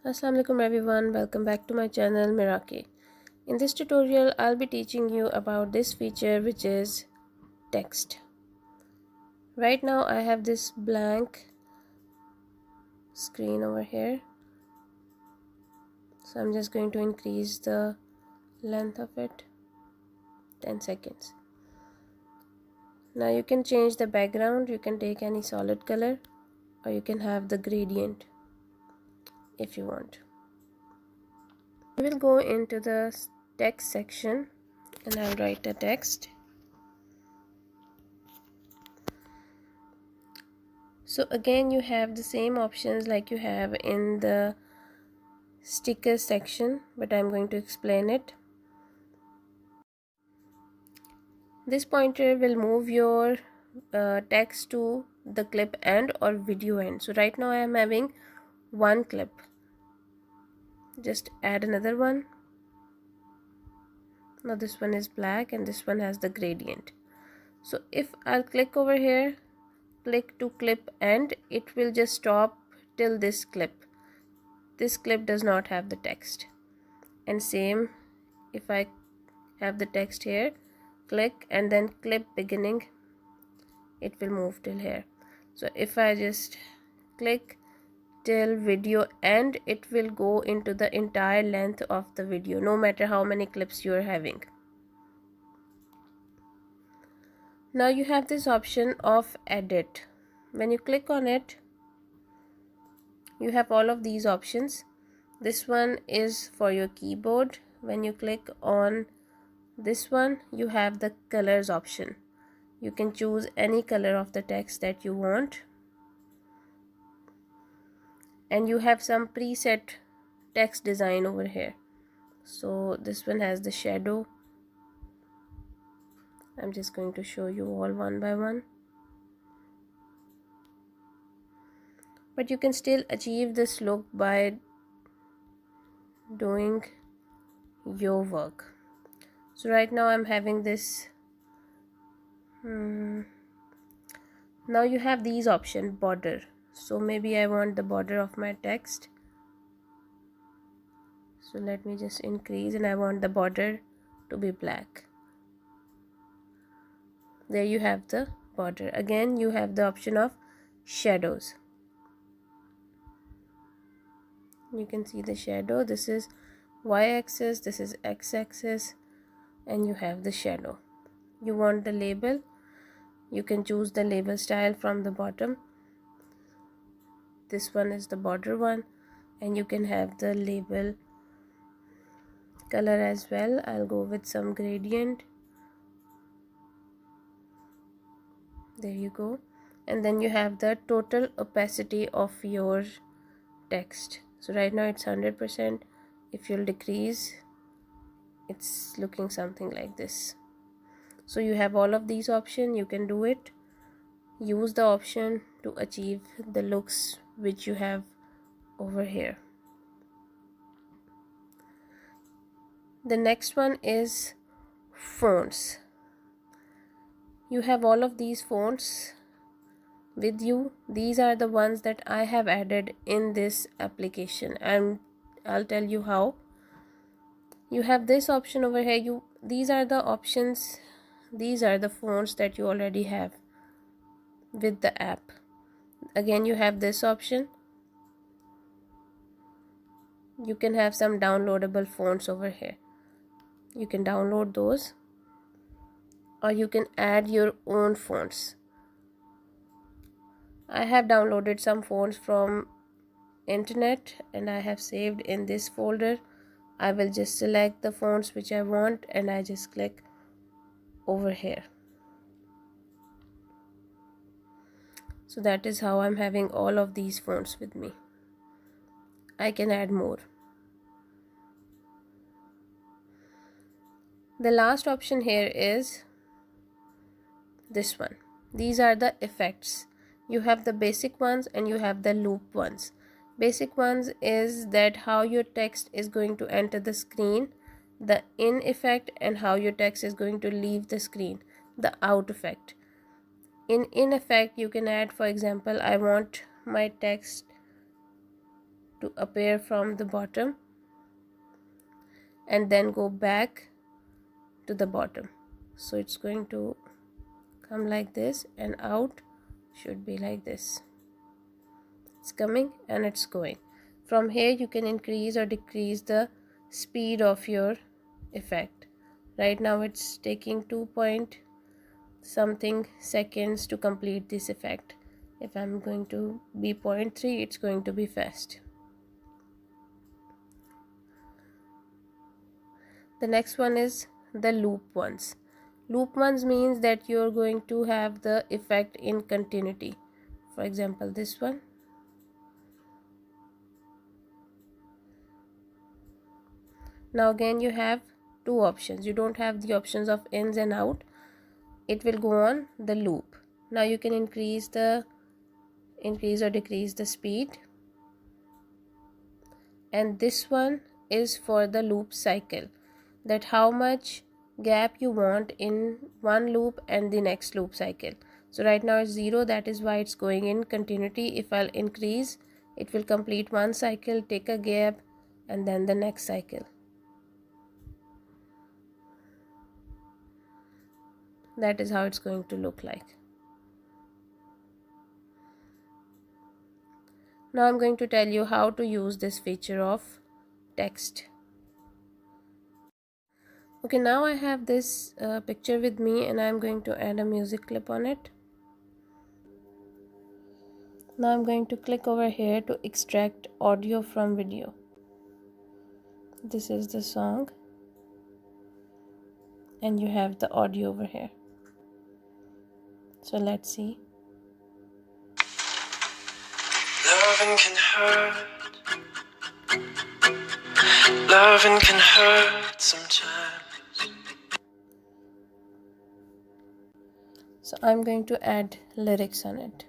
Assalamualaikum everyone, welcome back to my channel Miraki. In this tutorial I'll be teaching you about this feature which is text. Right now I have this blank screen over here, so I'm just going to increase the length of it 10 seconds. Now you can change the background, you can take any solid color or you can have the gradient if you want. We will go into the text section and I'll write the text. So again you have the same options like you have in the sticker section, but I'm going to explain it. This pointer will move your text to the clip end or video end. So right now I am having one clip. Just add another one. Now this one is black and this one has the gradient. So if I'll click over here, click to clip end, it will just stop till this clip. This clip does not have the text. And same if I have the text here, click and then clip beginning, it will move till here. So if I just click till video end, it will go into the entire length of the video, no matter how many clips you are having. Now you have this option of edit. When you click on it, you have all of these options. This one is for your keyboard. When you click on this one, you have the colors option. You can choose any color of the text that you want, and you have some preset text design over here. So this one has the shadow. I'm just going to show you all one by one, but you can still achieve this look by doing your work. So right now I'm having this. Now you have these options, border. So maybe I want the border of my text, so let me just increase, and I want the border to be black. There you have the border. Again you have the option of shadows. You can see the shadow. This is y-axis, this is x-axis, and you have the shadow. You want the label, you can choose the label style from the bottom. This one is the border one, and you can have the label color as well. I'll go with some gradient. There you go. And then you have the total opacity of your text. So right now it's 100%. If you'll decrease, it's looking something like this. So you have all of these options. You can do it. Use the option to achieve the looks which you have over here. The next one is fonts. You have all of these fonts with you. These are the ones that I have added in this application, and I'll tell you how. You have this option over here. These are the options, these are the fonts that you already have with the app. Again you have this option. You can have some downloadable fonts over here. You can download those, or you can add your own fonts. I have downloaded some fonts from internet and I have saved in this folder. I will just select the fonts which I want and I just click over here. So that is how I'm having all of these fonts with me. I can add more. The last option here is this one. These are the effects. You have the basic ones and you have the loop ones. Basic ones is that how your text is going to enter the screen, the in effect, and how your text is going to leave the screen, the out effect. In effect you can add, for example, I want my text to appear from the bottom and then go back to the bottom. So it's going to come like this, and out should be like this. It's coming and it's going. From here you can increase or decrease the speed of your effect. Right now it's taking 2 point something seconds to complete this effect. If I'm going to be 0.3, it's going to be fast. The next one is the loop ones. Loop ones means that you're going to have the effect in continuity. For example, this one. Now again you have two options. You don't have the options of ins and out. It will go on the loop. Now you can increase or decrease the speed. And this one is for the loop cycle, that how much gap you want in one loop and the next loop cycle. So right now it's 0, that is why it's going in continuity. If I'll increase, it will complete one cycle, take a gap, and then the next cycle. That is how it's going to look like. Now I'm going to tell you how to use this feature of text. Okay, now I have this picture with me and I'm going to add a music clip on it. Now I'm going to click over here to extract audio from video. This is the song and you have the audio over here. So let's see. Loving can hurt. Loving can hurt sometimes. So I'm going to add lyrics on it.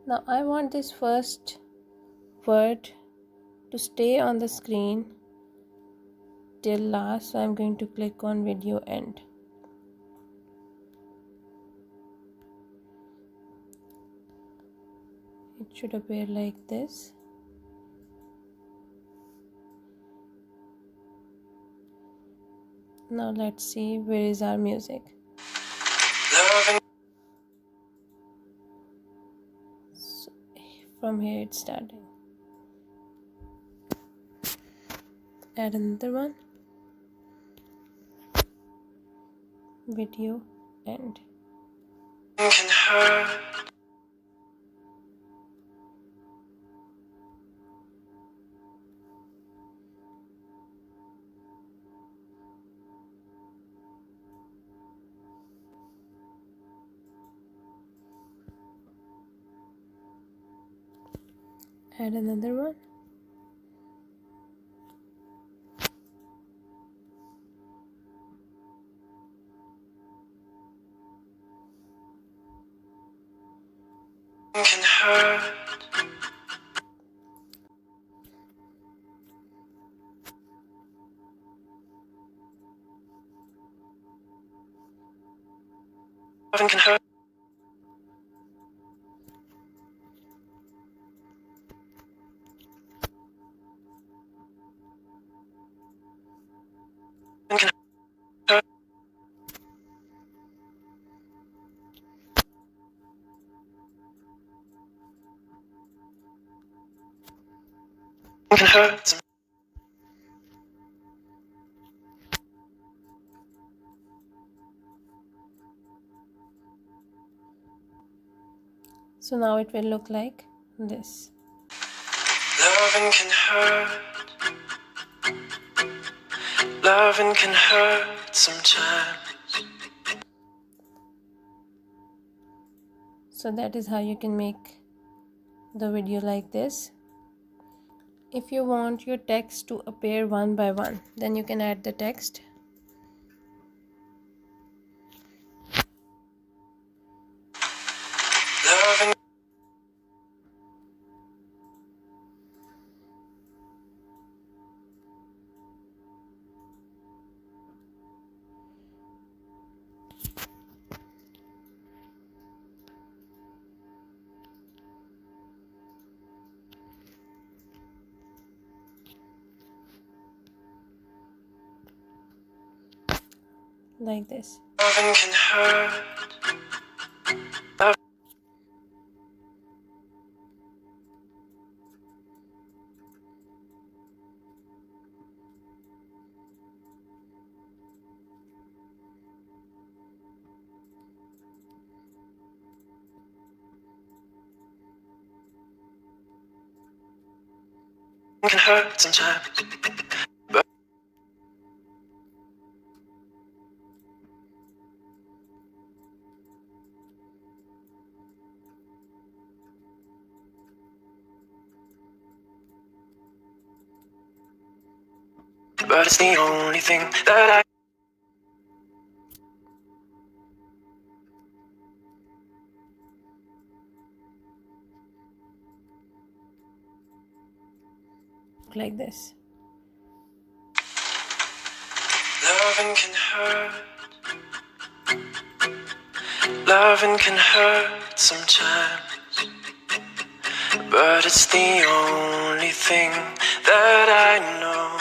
Now I want this first word to stay on the screen till last, so I'm going to click on video end. It should appear like this. Now let's see, where is our music? So from here it's starting. Add another one. Video end. Can hurt. Add another one. Can hurt. Loving can hurt. Can hurt. Can hurt. So now it will look like this. Loving can hurt. Loving can hurt sometimes. So that is how you can make the video like this. If you want your text to appear one by one, then you can add the text. Loving. like this. Loving can hurt. Love can hurt sometimes, but it's the only thing that I. Like this. Loving can hurt. Loving can hurt sometimes, but it's the only thing that I know.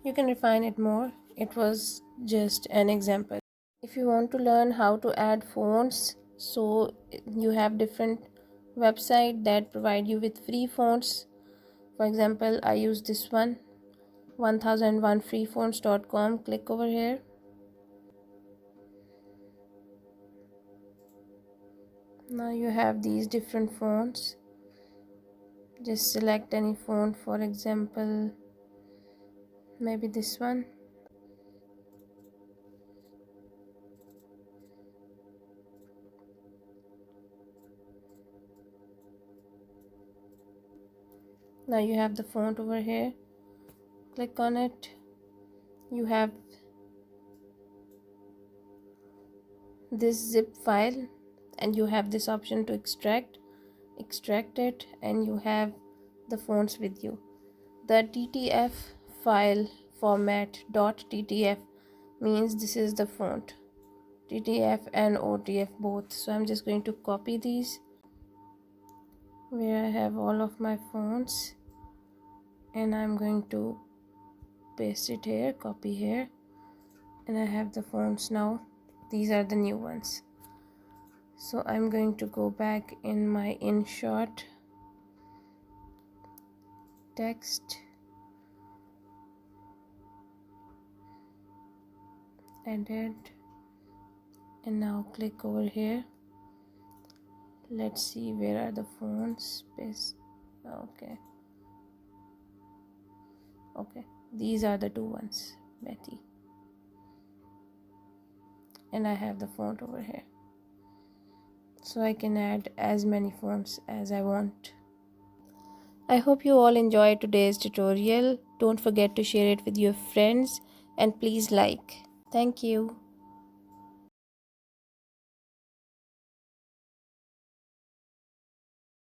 You can refine it more. It was just an example. If you want to learn how to add fonts, so you have different websites that provide you with free fonts. For example, I use this one, 1001freefonts.com. Click over here. Now you have these different fonts. Just select any font, for example, maybe this one. Now you have the font over here. Click on it. You have this zip file and you have this option to extract it, and you have the fonts with you. The TTF file format .ttf means this is the font, TTF and OTF both. So I'm just going to copy these where I have all of my fonts, and I'm going to paste it here, copy here, and I have the fonts now. These are the new ones. So I'm going to go back in my InShot text, edit, and now click over here. Let's see where are the fonts. Paste. Okay, these are the two ones, Betty, and I have the font over here, so I can add as many fonts as I want. I hope you all enjoyed today's tutorial. Don't forget to share it with your friends and please like. Thank you.